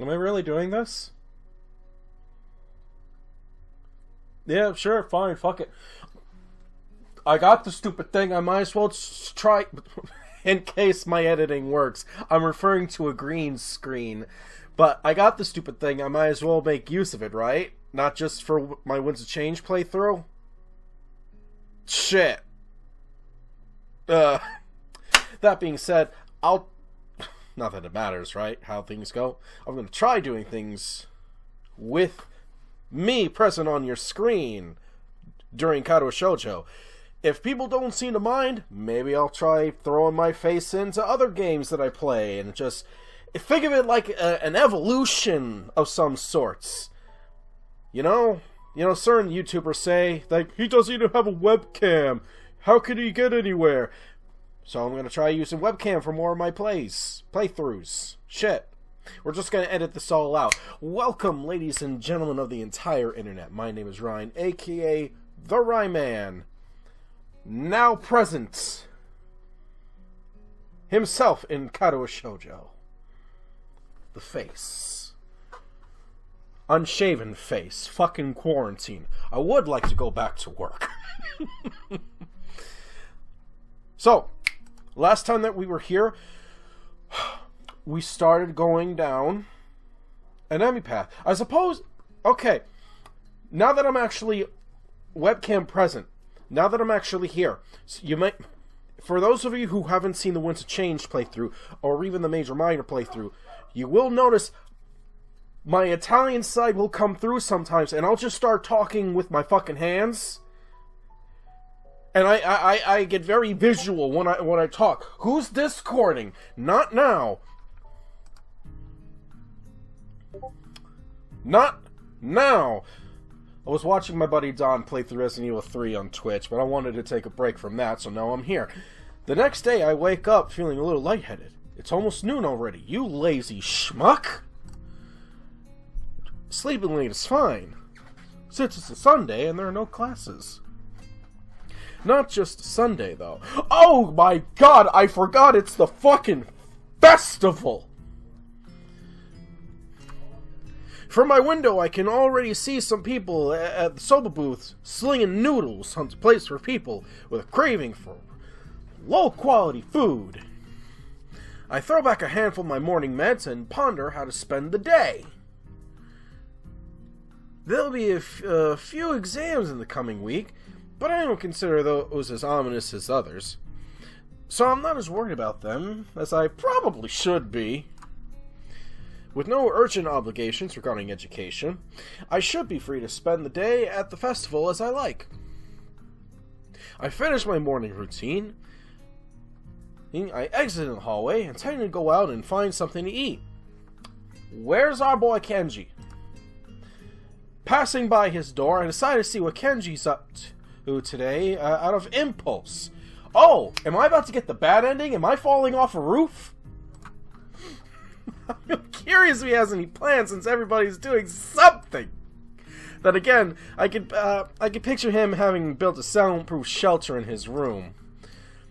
Am I really doing this? Yeah, sure, fine, fuck it. I got the stupid thing, I might as well try... In case my editing works. I'm referring to a green screen. But I got the stupid thing, I might as well make use of it, right? Not just for my Winds of Change playthrough? Shit. That being said, I'll... Not that it matters, right? How things go. I'm gonna try doing things with me present on your screen during Katawa Shoujo. If people don't seem to mind, maybe I'll try throwing my face into other games that I play and just think of it like an evolution of some sorts. You know, certain YouTubers say, like, he doesn't even have a webcam. How could he get anywhere? So I'm going to try using webcam for more of my playthroughs. Shit. We're just going to edit this all out. Welcome, ladies and gentlemen of the entire internet. My name is Ryan, a.k.a. The Ryman. Now present. Himself in Katawa Shoujo. The face. Unshaven face. Fucking quarantine. I would like to go back to work. So, last time that we were here, we started going down an enemy path. I suppose, okay, now that I'm actually webcam present, now that I'm actually here, you might, for those of you who haven't seen the Winds of Change playthrough, or even the Major Minor playthrough, you will notice my Italian side will come through sometimes, and I'll just start talking with my fucking hands. And I get very visual when I talk. Who's discording? Not now. Not now. I was watching my buddy Don play through Resident Evil 3 on Twitch, but I wanted to take a break from that, so now I'm here. The next day, I wake up feeling a little lightheaded. It's almost noon already. You lazy schmuck! Sleeping late is fine, since it's a Sunday and there are no classes. Not just Sunday, though. Oh my god, I forgot it's the fucking festival! From my window, I can already see some people at the soba booths slinging noodles on the place for people with a craving for low-quality food. I throw back a handful of my morning meds and ponder how to spend the day. There'll be a few exams in the coming week, but I don't consider those as ominous as others. So I'm not as worried about them as I probably should be. With no urgent obligations regarding education, I should be free to spend the day at the festival as I like. I finish my morning routine. I exit the hallway, intending to go out and find something to eat. Where's our boy Kenji? Passing by his door, I decide to see what Kenji's up to today out of impulse. Oh, am I about to get the bad ending? Am I falling off a roof? I'm curious if he has any plans since everybody's doing something. Then again, I could picture him having built a soundproof shelter in his room.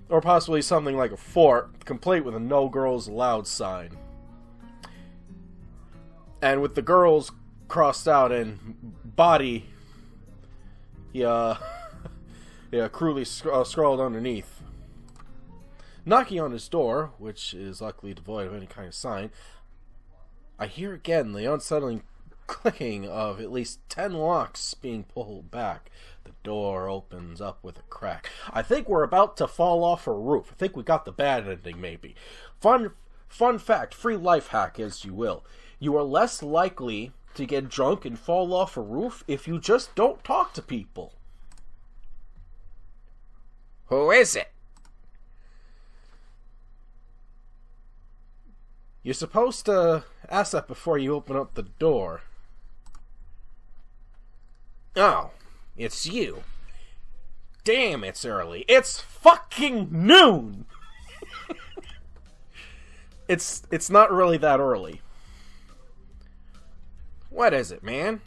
Or possibly something like a fort, complete with a no girls allowed sign. And with the girls crossed out and body, crudely scrawled underneath. Knocking on his door, which is luckily devoid of any kind of sign, I hear again the unsettling clicking of at least 10 locks being pulled back. The door opens up with a crack. I think we're about to fall off a roof. I think we got the bad ending, maybe. Fun fact, free life hack as you will. You are less likely to get drunk and fall off a roof if you just don't talk to people. Who is it? You're supposed to ask that before you open up the door. Oh, it's you. Damn, it's early. It's fucking noon! It's not really that early. What is it, man?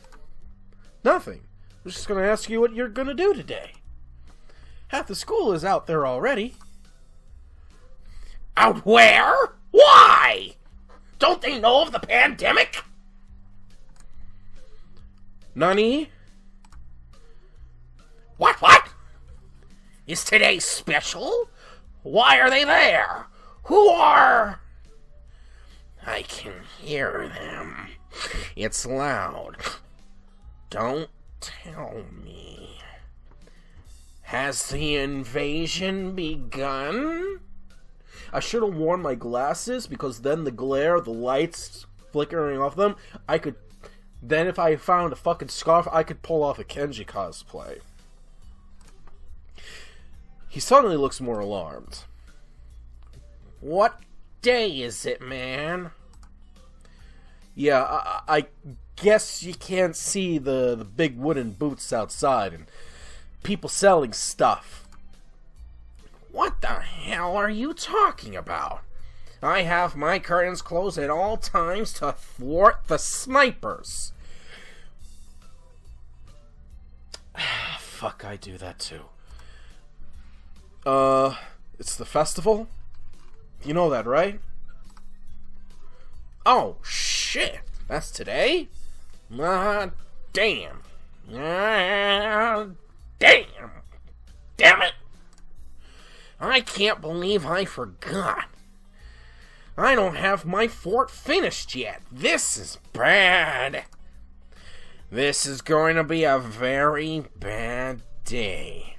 Nothing. I was just gonna ask you what you're gonna do today. Half the school is out there already. Out where? Why? Don't they know of the pandemic? Nani? What? Is today special? Why are they there? Who are... I can hear them. It's loud. Don't tell me. Has the invasion begun? I should have worn my glasses, because then the glare, the lights flickering off them, I could... Then if I found a fucking scarf, I could pull off a Kenji cosplay. He suddenly looks more alarmed. What day is it, man? Yeah, I guess you can't see the big wooden boots outside and people selling stuff. What the hell are you talking about? I have my curtains closed at all times to thwart the snipers. Fuck, I do that too. It's the festival? You know that, right? Oh, shit. That's today? Damn. Damn. Damn it. I can't believe I forgot. I don't have my fort finished yet. This is bad. This is going to be a very bad day.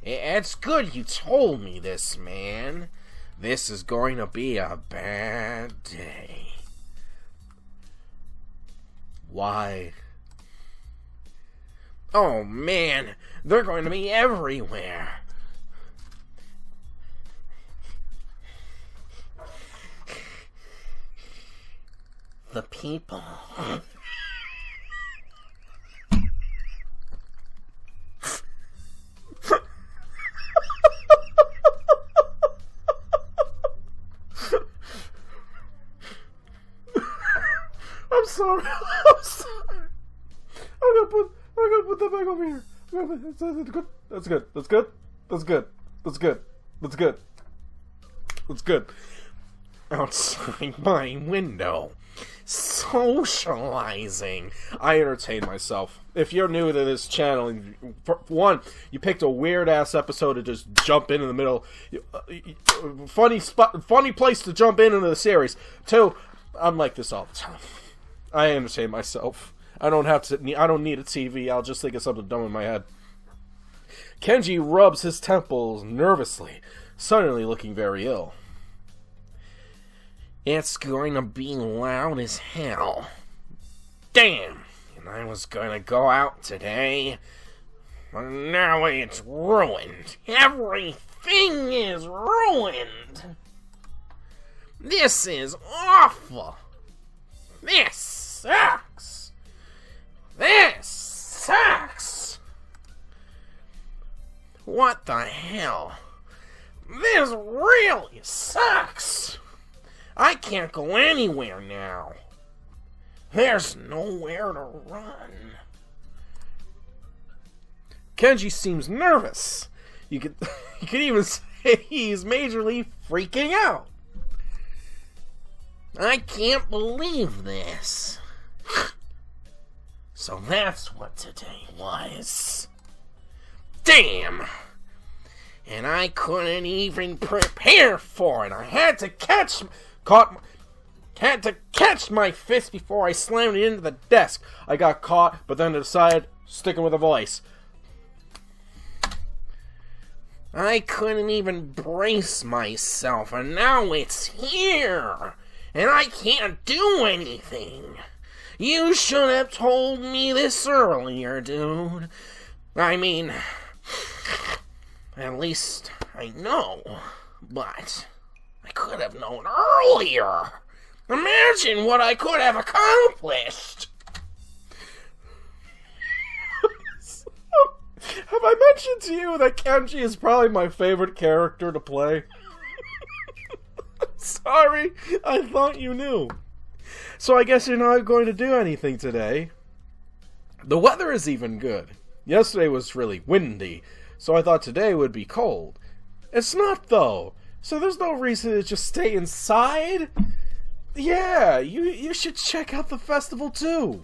It's good you told me this, man. This is going to be a bad day. Why? Oh, man. They're going to be everywhere. The people. I'm sorry. I'm sorry. I'm gonna put that back over here. That's good. That's good. That's good. That's good. That's good. That's good. Outside my window. Socializing. I entertain myself. If you're new to this channel, and for one, you picked a weird ass episode to just jump in the middle. Funny place to jump into the series. Two, I'm like this all the time. I entertain myself. I don't need a TV. I'll just think of something dumb in my head. Kenji rubs his temples nervously, suddenly looking very ill. It's going to be loud as hell. Damn! And I was going to go out today. But now it's ruined. Everything is ruined. This is awful. This sucks. This sucks. What the hell? This really sucks. I can't go anywhere now. There's nowhere to run. Kenji seems nervous. You could even say he's majorly freaking out. I can't believe this. So that's what today was. Damn! And I couldn't even prepare for it. I had to catch my fist before I slammed it into the desk. I got caught, but then decided sticking with a voice. I couldn't even brace myself, and now it's here. And I can't do anything. You should have told me this earlier, dude. I mean, at least I know, but I could have known earlier. Imagine what I could have accomplished. Have I mentioned to you that Kenji is probably my favorite character to play? Sorry, I thought you knew. So I guess you're not going to do anything today. The weather is even good. Yesterday was really windy, so I thought today would be cold. It's not, though. So there's no reason to just stay inside. Yeah, you should check out the festival, too.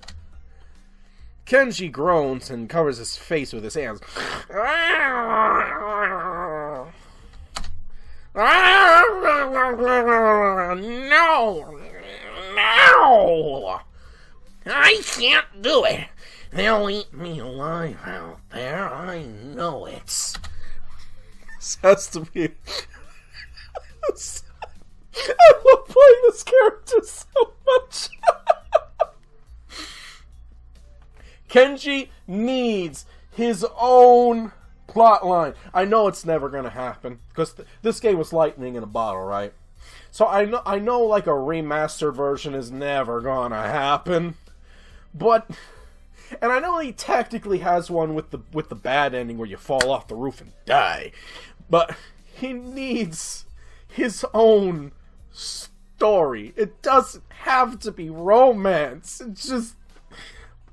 Kenji groans and covers his face with his hands. No! No! I can't do it! They'll eat me alive out there, I know it. This has to be... I love playing this character so much. Kenji needs his own plot line. I know it's never gonna happen because this game was lightning in a bottle, right? So I know like a remastered version is never gonna happen, but and I know he technically has one with the bad ending where you fall off the roof and die, but he needs his own story. It doesn't have to be romance. It's just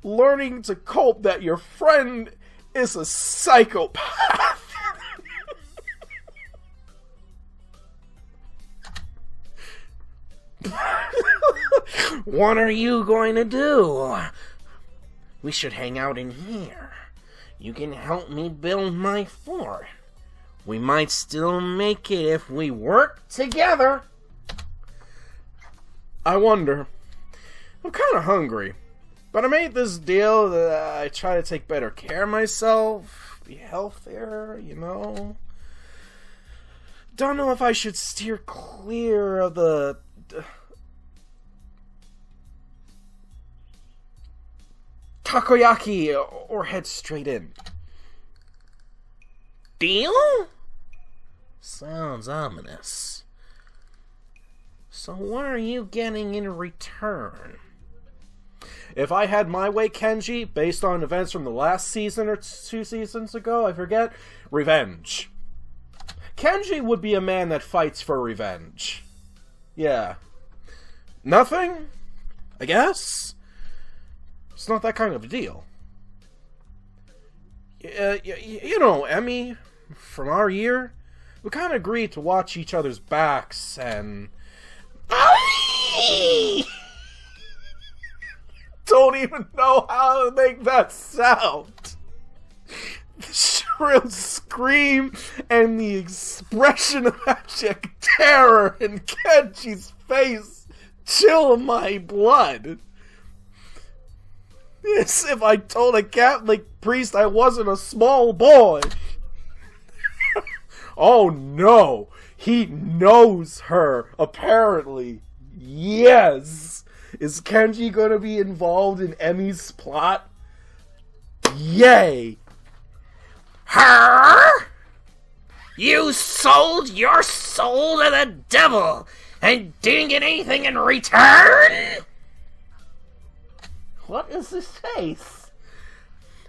learning to cope that your friend is a psychopath. What are you going to do? We should hang out in here. You can help me build my fort. We might still make it if we work together. I wonder. I'm kind of hungry. But I made this deal that I try to take better care of myself, be healthier, you know. Don't know if I should steer clear of the... takoyaki or head straight in. Deal? Sounds ominous. So what are you getting in return? If I had my way, Kenji, based on events from the last season or 2 seasons ago, I forget, revenge. Kenji would be a man that fights for revenge. Yeah. Nothing? I guess? It's not that kind of a deal. You know, Emmy, from our year, we kind of agreed to watch each other's backs and... Don't even know how to make that sound. The shrill scream and the expression of abject terror in Kenji's face chill my blood. As if I told a Catholic priest I wasn't a small boy. Oh no, he knows her, apparently. Yes. Is Kenji gonna be involved in Emmy's plot? Yay! Her? You sold your soul to the devil and didn't get anything in return? What is this face?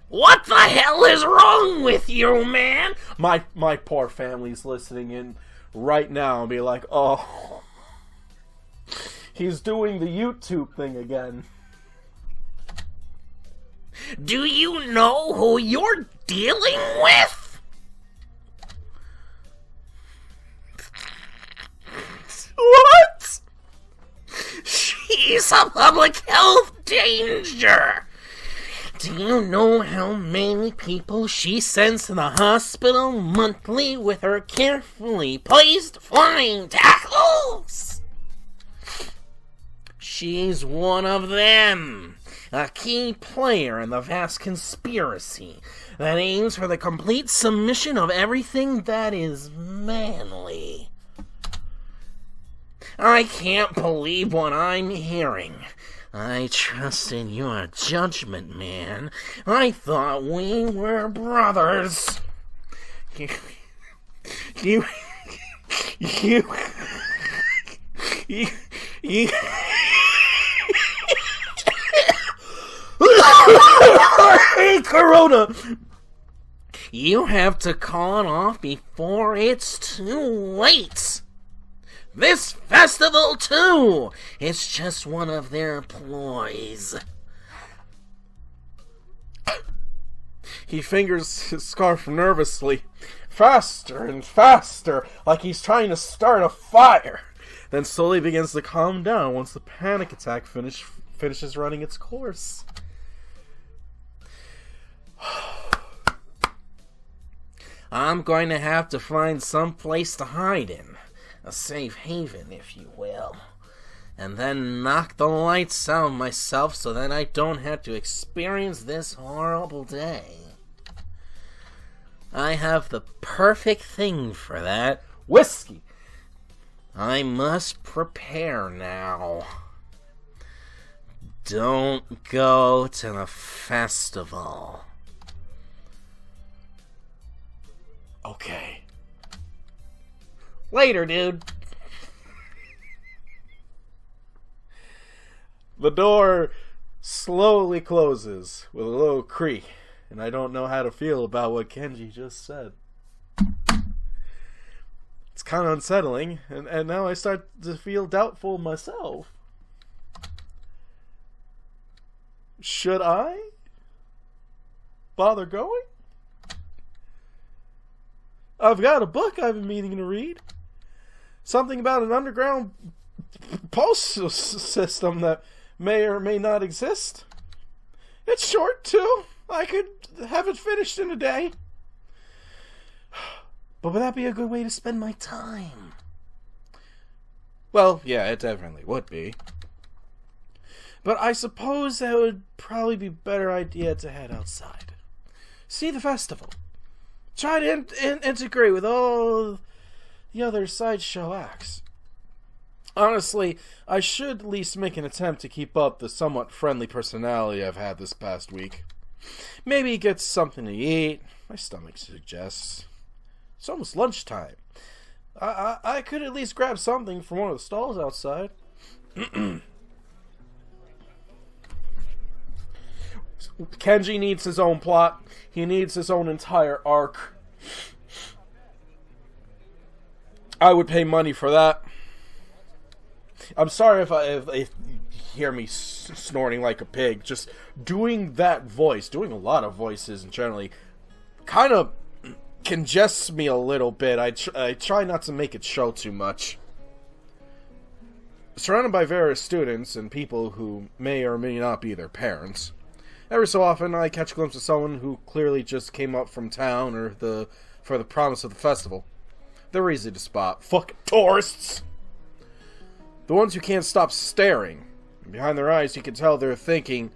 What the hell is wrong with you, man? My poor family's listening in right now and be like, oh... He's doing the YouTube thing again. Do you know who you're dealing with? What? She's a public health danger. Do you know how many people she sends to the hospital monthly with her carefully placed flying tackles? She's one of them, a key player in the vast conspiracy that aims for the complete submission of everything that is manly. I can't believe what I'm hearing. I trusted your judgment, man. I thought we were brothers. You Hey, Corona! You have to call it off before it's too late. This festival, too, it's just one of their ploys. He fingers his scarf nervously, faster and faster, like he's trying to start a fire. Then slowly begins to calm down once the panic attack finishes running its course. I'm going to have to find some place to hide in. A safe haven, if you will. And then knock the lights out myself so that I don't have to experience this horrible day. I have the perfect thing for that. Whiskey! I must prepare now. Don't go to the festival. Okay. Later, dude. The door slowly closes with a little creak, and I don't know how to feel about what Kenji just said. It's kind of unsettling, and now I start to feel doubtful myself. Should I bother going? I've got a book I've been meaning to read. Something about an underground postal system that may or may not exist. It's short, too. I could have it finished in a day. But would that be a good way to spend my time? Well, yeah, it definitely would be. But I suppose that would probably be a better idea to head outside. See the festival. Try to integrate with all the other sideshow acts. Honestly, I should at least make an attempt to keep up the somewhat friendly personality I've had this past week. Maybe get something to eat. My stomach suggests. It's almost lunchtime. I could at least grab something from one of the stalls outside. Kenji needs his own plot. He needs his own entire arc. I would pay money for that. I'm sorry if you hear me snorting like a pig. Just doing that voice, doing a lot of voices and generally, kind of congests me a little bit. I try not to make it show too much. Surrounded by various students and people who may or may not be their parents. Every so often, I catch a glimpse of someone who clearly just came up from town or for the promise of the festival. They're easy to spot. Fucking tourists! The ones who can't stop staring. And behind their eyes, you can tell they're thinking,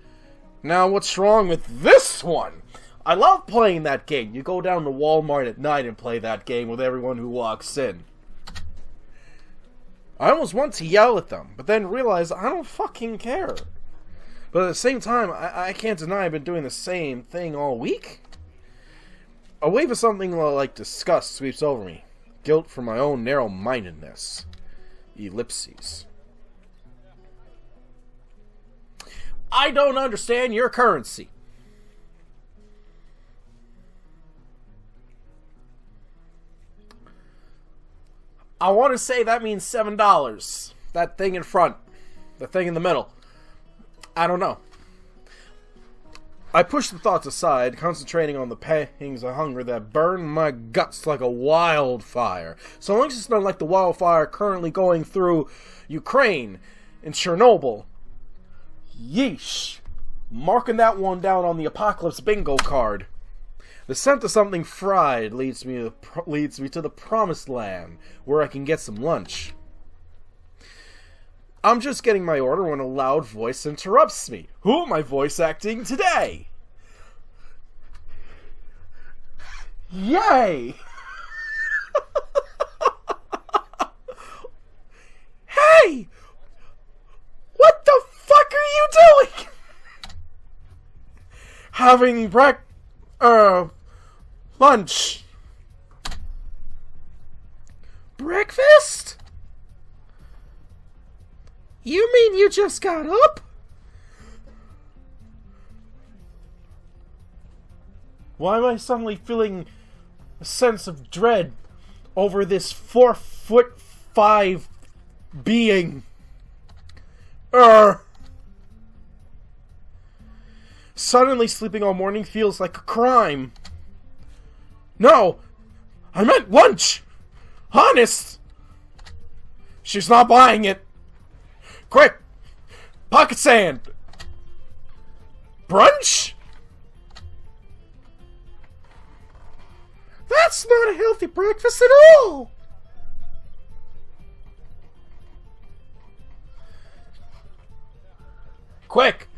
now what's wrong with this one? I love playing that game. You go down to Walmart at night and play that game with everyone who walks in. I almost want to yell at them, but then realize I don't fucking care. But at the same time, I can't deny I've been doing the same thing all week. A wave of something like disgust sweeps over me. Guilt for my own narrow-mindedness. Ellipses. I don't understand your currency. I want to say that means $7. That thing in front. The thing in the middle. I don't know. I push the thoughts aside, concentrating on the pangs of hunger that burn my guts like a wildfire. So long as it's not like the wildfire currently going through Ukraine and Chernobyl. Yeesh. Marking that one down on the apocalypse bingo card. The scent of something fried leads me to the promised land, where I can get some lunch. I'm just getting my order when a loud voice interrupts me. Who am I voice acting today? Yay! Hey! What the fuck are you doing? Having lunch. Breakfast? You mean you just got up? Why am I suddenly feeling a sense of dread over this 4'5" being? Suddenly sleeping all morning feels like a crime. No! I meant lunch! Honest! She's not buying it. Quick! Pocket sand! Brunch? That's That's not a healthy breakfast at all! Quick!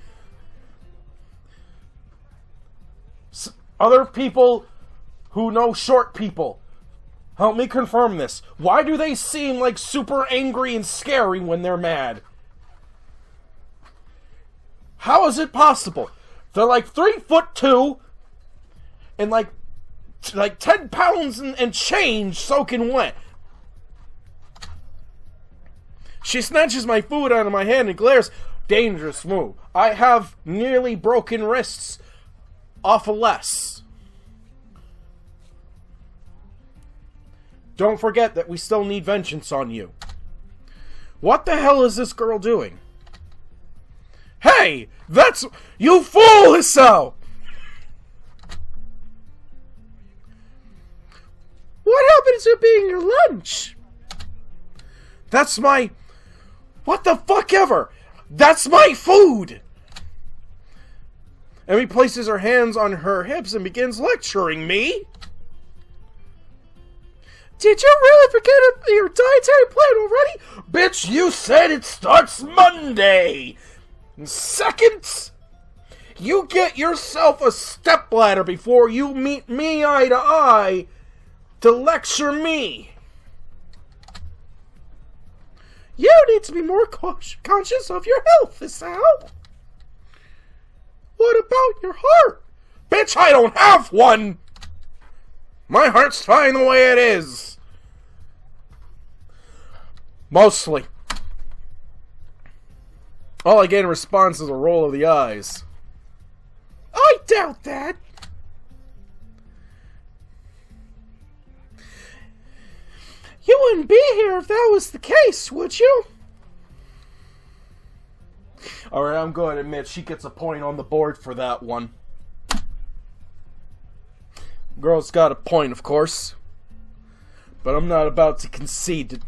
Other people who know short people, help me confirm this. Why do they seem like super angry and scary when they're mad? How is it possible? They're like 3'2" and like 10 pounds and change soaking wet. She snatches my food out of my hand and glares. Dangerous move. I have nearly broken wrists off of less. Don't forget that we still need vengeance on you. What the hell is this girl doing? Hey! That's... You fool, Hisao! What happened to being your lunch? That's my... What the fuck ever? That's my food! Emi places her hands on her hips and begins lecturing me. Did you really forget your dietary plan already? Bitch, you said it starts Monday! Second, you get yourself a stepladder before you meet me eye to eye to lecture me. You need to be more conscious of your health, Isao. What about your heart? Bitch, I don't have one! My heart's fine the way it is. Mostly. All I get in response is a roll of the eyes. I doubt that. You wouldn't be here if that was the case, would you? Alright, I'm going to admit she gets a point on the board for that one. Girl's got a point, of course. But I'm not about to concede.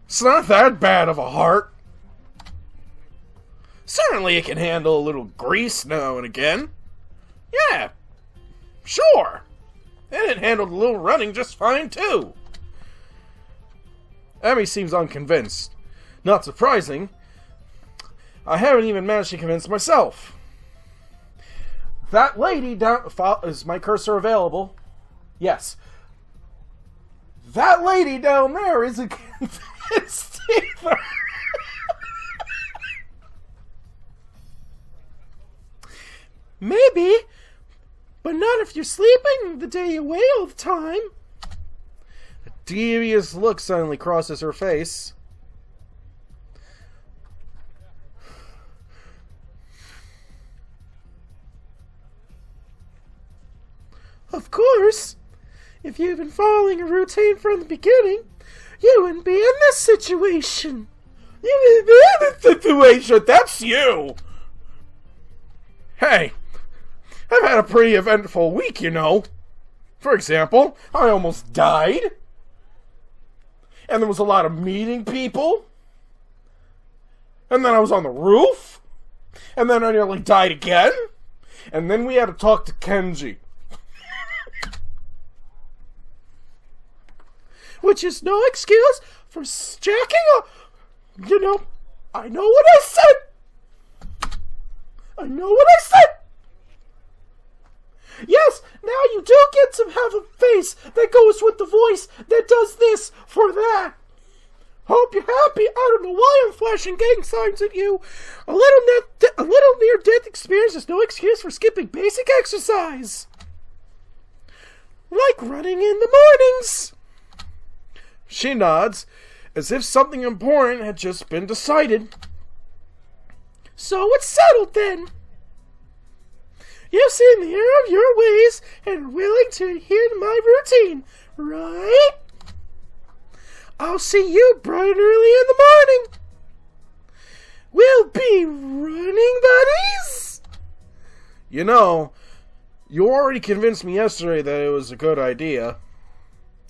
It's not that bad of a heart. Certainly it can handle a little grease now and again. Yeah, sure. And it handled a little running just fine, too. Emi seems unconvinced. Not surprising. I haven't even managed to convince myself. That lady down... Is my cursor available? Yes. That lady down there isn't convinced either. Maybe, but not if you're sleeping the day away all the time. A devious look suddenly crosses her face. Of course, if you've been following a routine from the beginning, you wouldn't be in this situation. You wouldn't be in this situation. That's you. Hey, I've had a pretty eventful week, you know. For example, I almost died. And there was a lot of meeting people. And then I was on the roof. And then I nearly died again. And then we had to talk to Kenji. Which is no excuse for jacking up. You know, I know what I said. I know what I said. Yes, now you do get to have a face that goes with the voice that does this for that. Hope you're happy. I don't know why I'm flashing gang signs at you. A little near-death experience is no excuse for skipping basic exercise. Like running in the mornings. She nods, as if something important had just been decided. So it's settled then. You've seen the error of your ways and are willing to adhere to my routine, right? I'll see you bright and early in the morning. We'll be running buddies. You know, you already convinced me yesterday that it was a good idea.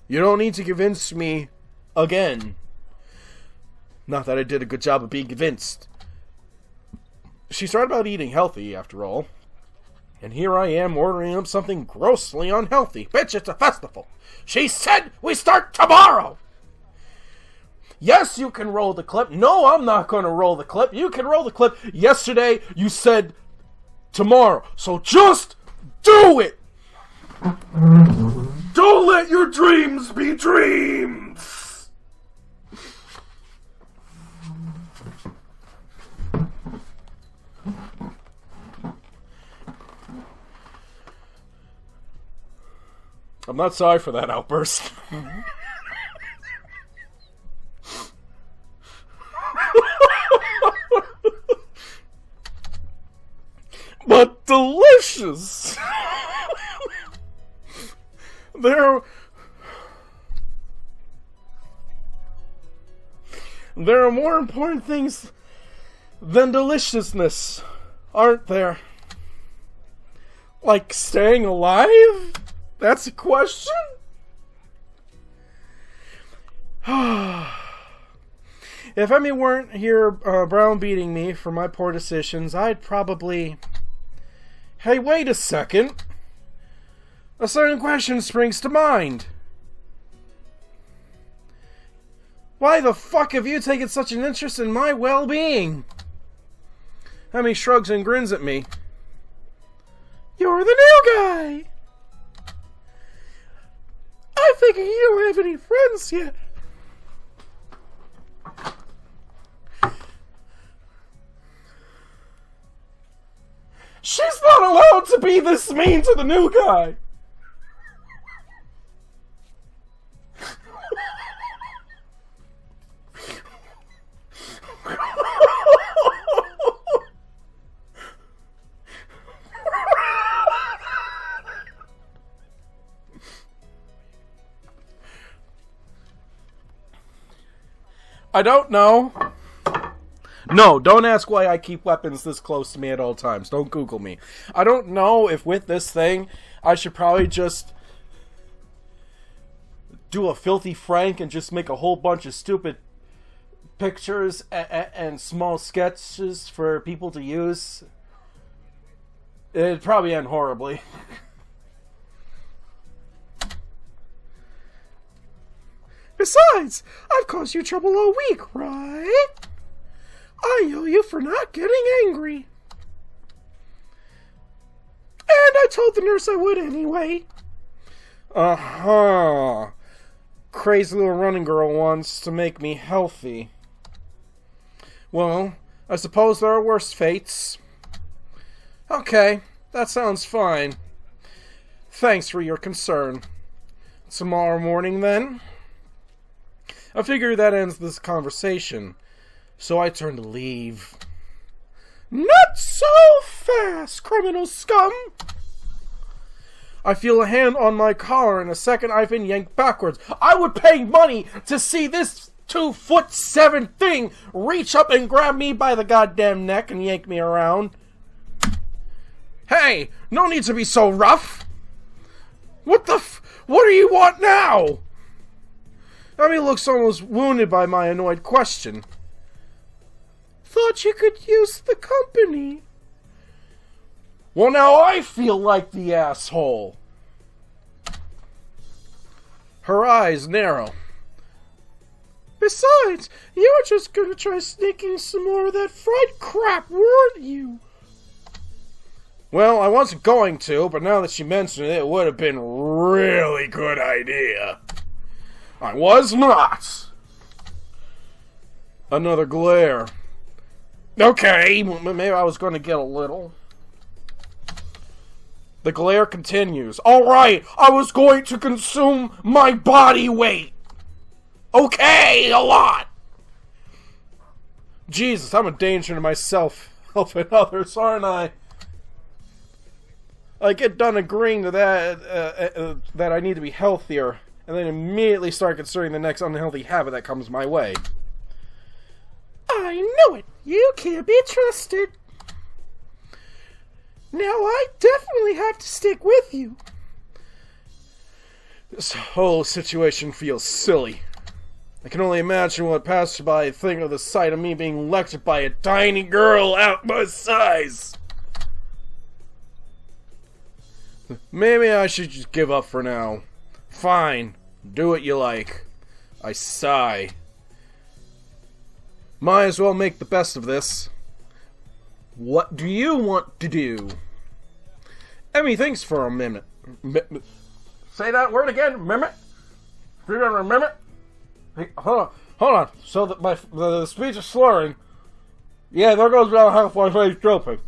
You don't need to convince me again. Not that I did a good job of being convinced. She's right about eating healthy, after all. And here I am ordering up something grossly unhealthy. Bitch, it's a festival. She said we start tomorrow. Yes, you can roll the clip. No, I'm not going to roll the clip. You can roll the clip. Yesterday, you said tomorrow. So just do it. Don't let your dreams be dreams. I'm not sorry for that outburst. But delicious. There are more important things than deliciousness, aren't there? Like staying alive? That's a question? If Emmy weren't here browbeating me for my poor decisions, I'd probably... Hey, wait a second. A certain question springs to mind. Why the fuck have you taken such an interest in my well-being? Emmy shrugs and grins at me. You're the new guy! I figure you don't have any friends yet. She's not allowed to be this mean to the new guy. I don't know. No, don't ask why I keep weapons this close to me at all times. Don't Google me. I don't know if with this thing, I should probably just do a filthy Frank and just make a whole bunch of stupid pictures and small sketches for people to use. It'd probably end horribly. Besides, I've caused you trouble all week, right? I owe you for not getting angry. And I told the nurse I would anyway. Uh-huh. Crazy little running girl wants to make me healthy. Well, I suppose there are worse fates. Okay, that sounds fine. Thanks for your concern. Tomorrow morning, then? I figure that ends this conversation. So I turn to leave. Not so fast, criminal scum! I feel a hand on my collar, and a second I've been yanked backwards. I would pay money to see this 2'7" thing reach up and grab me by the goddamn neck and yank me around. Hey, no need to be so rough. What do you want now? Emmy looks almost wounded by my annoyed question. Thought you could use the company. Well, now I feel like the asshole. Her eyes narrow. Besides, you were just gonna try sneaking some more of that fried crap, weren't you? Well, I wasn't going to, but now that she mentioned it, it would have been a really good idea. I was not. Another glare. Okay, maybe I was going to get a little. The glare continues. Alright, I was going to consume my body weight. Okay, a lot. Jesus, I'm a danger to myself, helping others, aren't I? I get done agreeing to that, that I need to be healthier, and then immediately start considering the next unhealthy habit that comes my way. I knew it! You can't be trusted! Now I definitely have to stick with you. This whole situation feels silly. I can only imagine what passersby think of the sight of me being lectured by a tiny girl out my size. Maybe I should just give up for now. Fine. Do what you like. I sigh. Might as well make the best of this. What do you want to do? Emmy thinks for a minute. Say that word again. Mimic? Remember? Hey, hold on. So that the speech is slurring. Yeah, there goes down half my face drooping.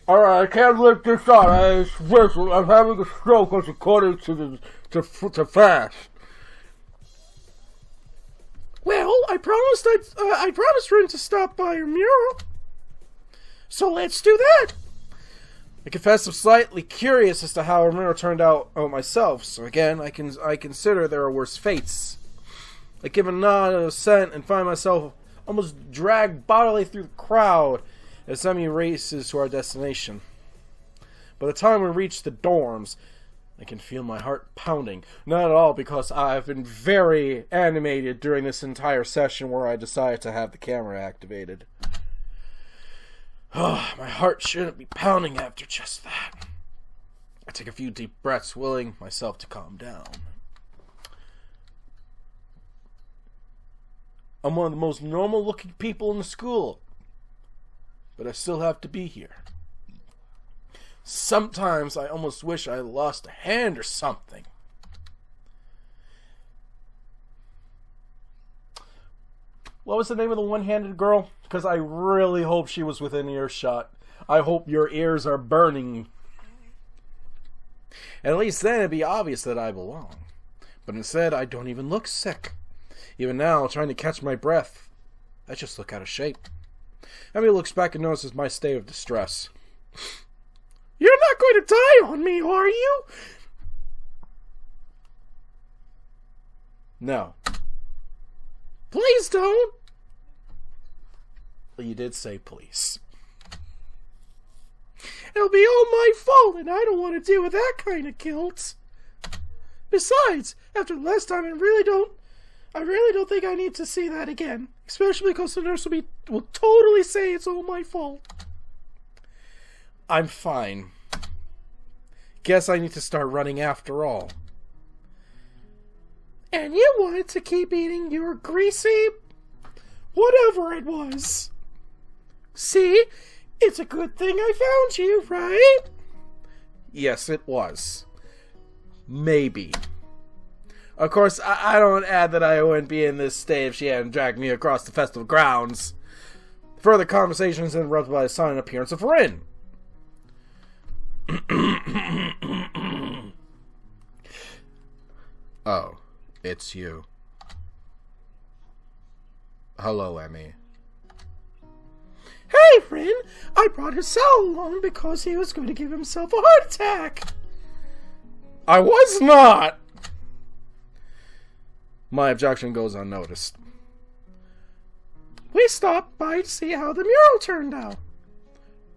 Alright, I can't lift this out. I'm having a stroke according to fast. Well, I promised Rin to stop by your mural. So let's do that. I confess I'm slightly curious as to how her mural turned out myself. So again, I consider there are worse fates. I give a nod and assent and find myself almost dragged bodily through the crowd as Emmy races to our destination. By the time we reach the dorms, I can feel my heart pounding. Not at all because I've been very animated during this entire session where I decided to have the camera activated. Oh, my heart shouldn't be pounding after just that. I take a few deep breaths, willing myself to calm down. I'm one of the most normal-looking people in the school, but I still have to be here. Sometimes I almost wish I lost a hand or something. What was the name of the one-handed girl? Because I really hope she was within earshot. I hope your ears are burning. At least then it'd be obvious that I belong. But instead, I don't even look sick. Even now, trying to catch my breath, I just look out of shape. Emmy looks back and notices my state of distress. You're not going to die on me, are you? No. Please don't. Well, you did say please. It'll be all my fault, and I don't want to deal with that kind of guilt. Besides, after the last time, I really don't think I need to see that again. Especially because the nurse will totally say it's all my fault. I'm fine. Guess I need to start running after all. And you wanted to keep eating your greasy... whatever it was. See? It's a good thing I found you, right? Yes, it was. Maybe. Of course, I don't add that I wouldn't be in this state if she hadn't dragged me across the festival grounds. Further conversations interrupted by the sudden appearance of Rin. Oh, it's you. Hello, Emmy. Hey, Rin! I brought Hisao along because he was going to give himself a heart attack! I was not! My objection goes unnoticed. We stopped by to see how the mural turned out.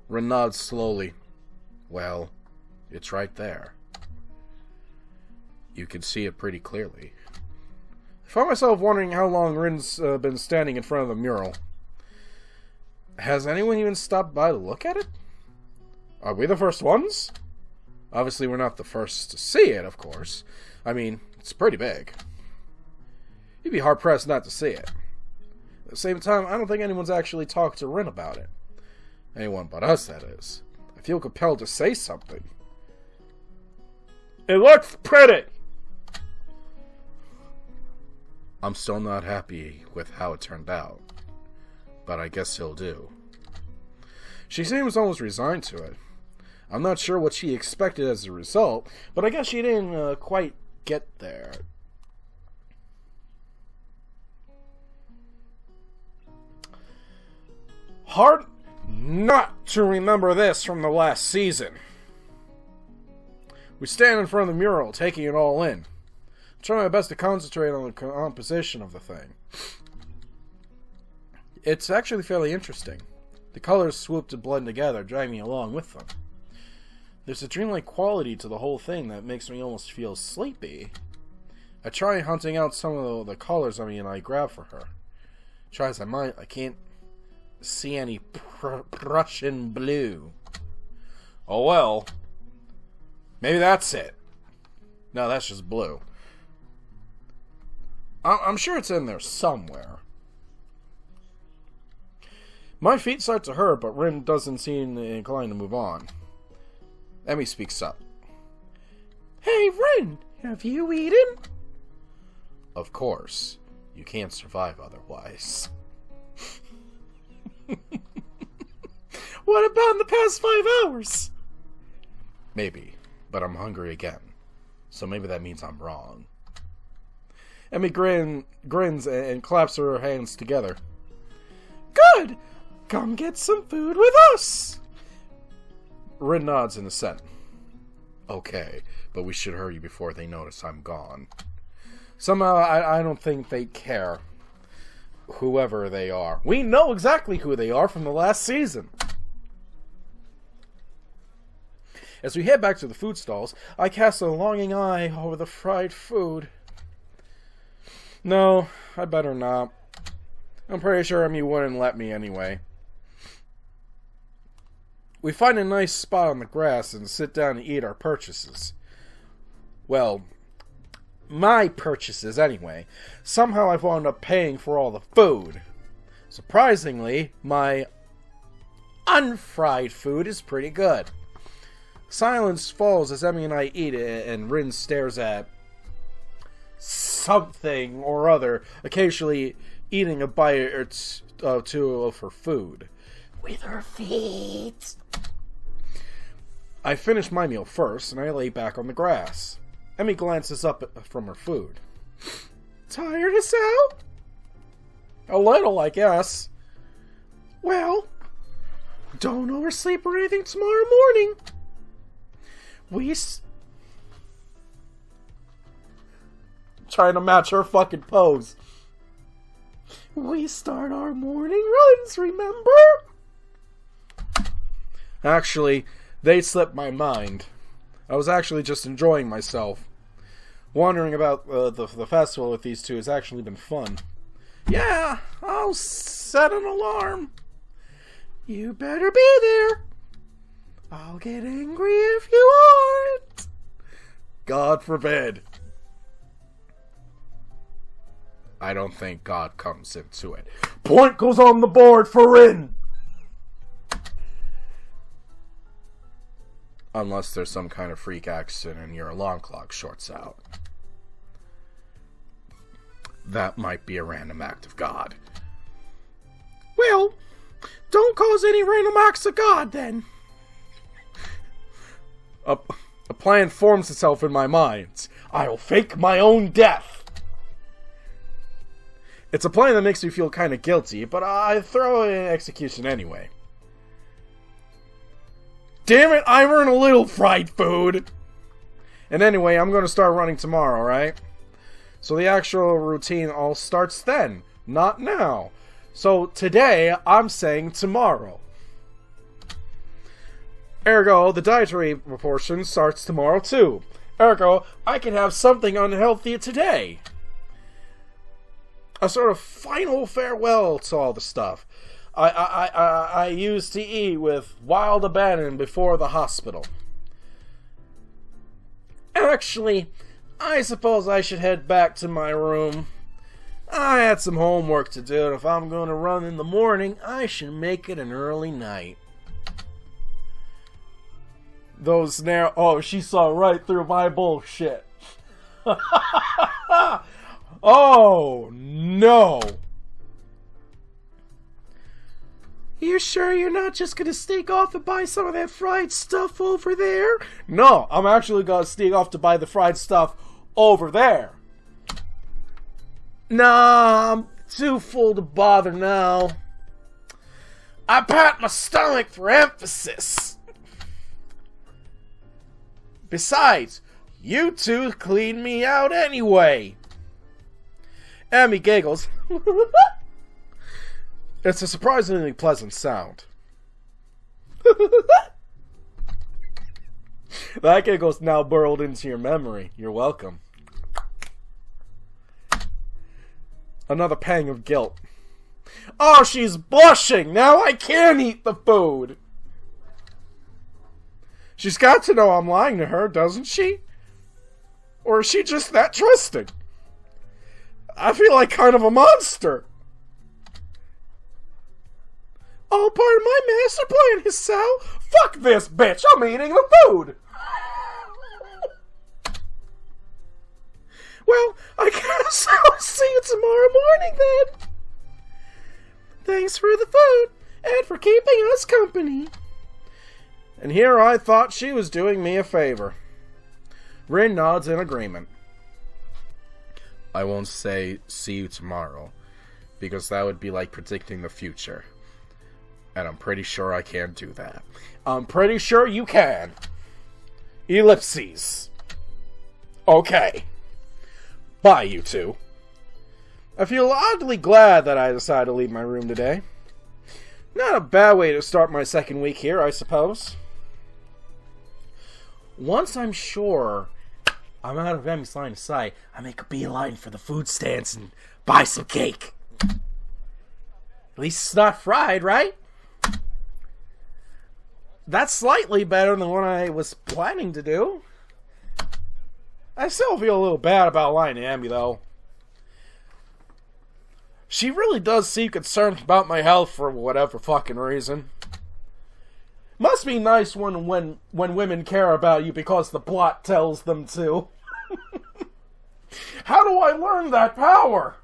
Rin nods slowly. Well, it's right there. You can see it pretty clearly. I find myself wondering how long Rin's been standing in front of the mural. Has anyone even stopped by to look at it? Are we the first ones? Obviously, we're not the first to see it, of course. I mean, it's pretty big. You'd be hard-pressed not to see it. At the same time, I don't think anyone's actually talked to Rin about it. Anyone but us, that is. I feel compelled to say something. It looks pretty! I'm still not happy with how it turned out. But I guess he'll do. She seems almost resigned to it. I'm not sure what she expected as a result, but I guess she didn't quite get there. Hard not to remember this from the last season. We stand in front of the mural, taking it all in. I'm trying my best to concentrate on the composition of the thing. It's actually fairly interesting. The colors swoop to blend together, drag me along with them. There's a dreamlike quality to the whole thing that makes me almost feel sleepy. I try hunting out some of the colors and I grab for her. Try as I might, I can't see any Prussian blue. Oh well. Maybe that's it. No, that's just blue. I'm sure it's in there somewhere. My feet start to hurt, but Rin doesn't seem inclined to move on. Emmy speaks up. Hey, Rin, have you eaten? Of course. You can't survive otherwise. What about in the past 5 hours? Maybe, but I'm hungry again. So maybe that means I'm wrong. Emmy grins and claps her hands together. Good! Come get some food with us! Rin nods in assent. Okay, but we should hurry before they notice I'm gone. Somehow, I don't think they care. Whoever they are. We know exactly who they are from the last season. As we head back to the food stalls, I cast a longing eye over the fried food. No, I better not. I'm pretty sure Emmy wouldn't let me anyway. We find a nice spot on the grass and sit down and eat our purchases. Well, my purchases anyway. Somehow I've wound up paying for all the food. Surprisingly, my unfried food is pretty good. Silence falls as Emmy and I eat it, and Rin stares at something or other, occasionally eating a bite or two of her food. With her feet. I finish my meal first, and I lay back on the grass. Emmy glances up from her food. Tired as hell? A little, I guess. Well, don't oversleep or anything tomorrow morning. Trying to match her fucking pose. We start our morning runs, remember? Actually, they slipped my mind. I was actually just enjoying myself. Wandering about the festival with these two has actually been fun. Yeah, I'll set an alarm. You better be there. I'll get angry if you aren't. God forbid. I don't think God comes into it. Point goes on the board for Rin! Unless there's some kind of freak accident and your alarm clock shorts out. That might be a random act of God. Well, don't cause any random acts of God, then. A plan forms itself in my mind. I'll fake my own death. It's a plan that makes me feel kind of guilty, but I throw it in execution anyway. Damn it, I've earned a little fried food! And anyway, I'm going to start running tomorrow, right? So the actual routine all starts then, not now. So today, I'm saying tomorrow. Ergo, the dietary proportion starts tomorrow too. Ergo, I can have something unhealthy today. A sort of final farewell to all the stuff I used to eat with wild abandon before the hospital. Actually, I suppose I should head back to my room. I had some homework to do, and if I'm going to run in the morning, I should make it an early night. Those narrow... Oh, she saw right through my bullshit. Oh, no. You sure you're not just gonna sneak off and buy some of that fried stuff over there? No, I'm actually gonna sneak off to buy the fried stuff over there. Nah, I'm too full to bother now. I pat my stomach for emphasis. Besides, you two cleaned me out anyway. Emmy giggles. It's a surprisingly pleasant sound. That giggle's now burrowed into your memory. You're welcome. Another pang of guilt. Oh, she's blushing! Now I can't eat the food! She's got to know I'm lying to her, doesn't she? Or is she just that trusting? I feel like kind of a monster. All part of my master plan is so... Fuck this bitch, I'm eating the food! Well, I guess I'll see you tomorrow morning then. Thanks for the food, and for keeping us company. And here I thought she was doing me a favor. Rin nods in agreement. I won't say, see you tomorrow, because that would be like predicting the future. And I'm pretty sure I can't do that. I'm pretty sure you can. Ellipses. Okay. Bye, you two. I feel oddly glad that I decided to leave my room today. Not a bad way to start my second week here, I suppose. Once I'm sure I'm out of Emmy's line of sight, I make a beeline for the food stands and buy some cake. At least it's not fried, right? That's slightly better than what I was planning to do. I still feel a little bad about lying to Emmy, though. She really does seem concerned about my health for whatever fucking reason. Must be nice when women care about you because the plot tells them to. How do I learn that power?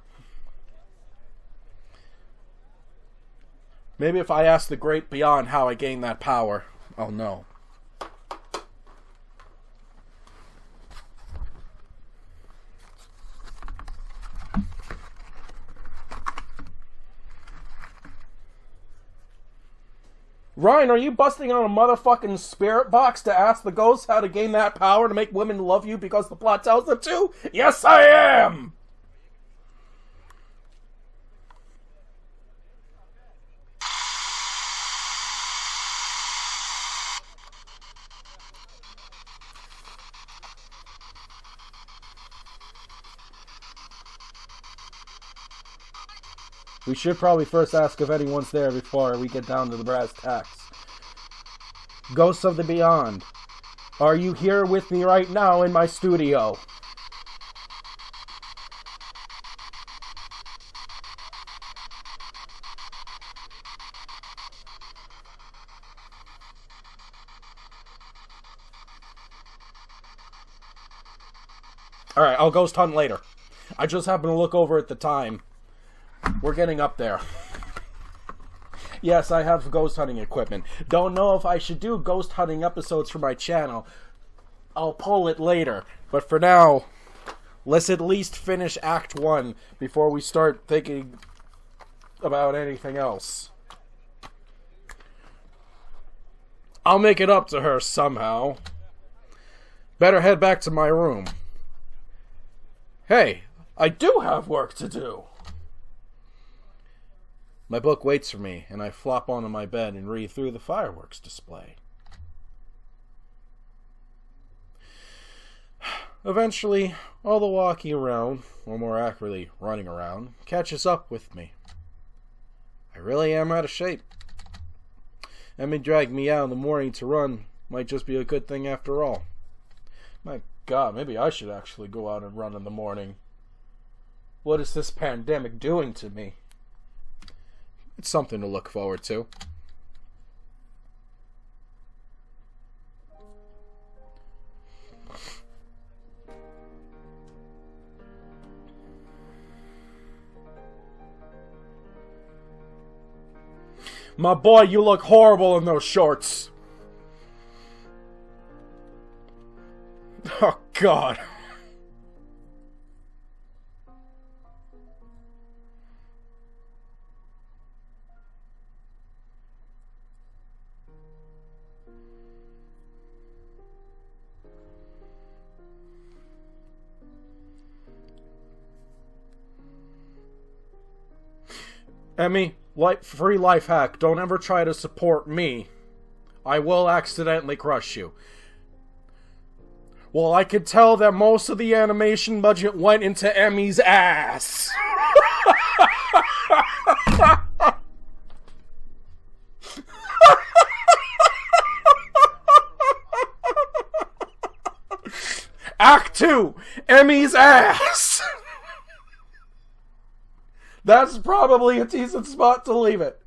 Maybe if I ask the great beyond how I gain that power, I'll know. Ryan, are you busting on a motherfucking spirit box to ask the ghosts how to gain that power to make women love you because the plot tells them to? Yes, I am! We should probably first ask if anyone's there before we get down to the brass tacks. Ghosts of the Beyond, are you here with me right now in my studio? Alright, I'll ghost hunt later. I just happened to look over at the time. We're getting up there. Yes, I have ghost hunting equipment. Don't know if I should do ghost hunting episodes for my channel. I'll pull it later. But for now, let's at least finish Act 1 before we start thinking about anything else. I'll make it up to her somehow. Better head back to my room. Hey, I do have work to do. My book waits for me, and I flop onto my bed and read through the fireworks display. Eventually, all the walking around, or more accurately, running around, catches up with me. I really am out of shape. Emmy dragged me out in the morning to run. Might just be a good thing after all. My God, maybe I should actually go out and run in the morning. What is this pandemic doing to me? It's something to look forward to. My boy, you look horrible in those shorts. Oh, God. Emmy, free life hack. Don't ever try to support me. I will accidentally crush you. Well, I could tell that most of the animation budget went into Emmy's ass. Act 2, Emmy's ass. That's probably a decent spot to leave it.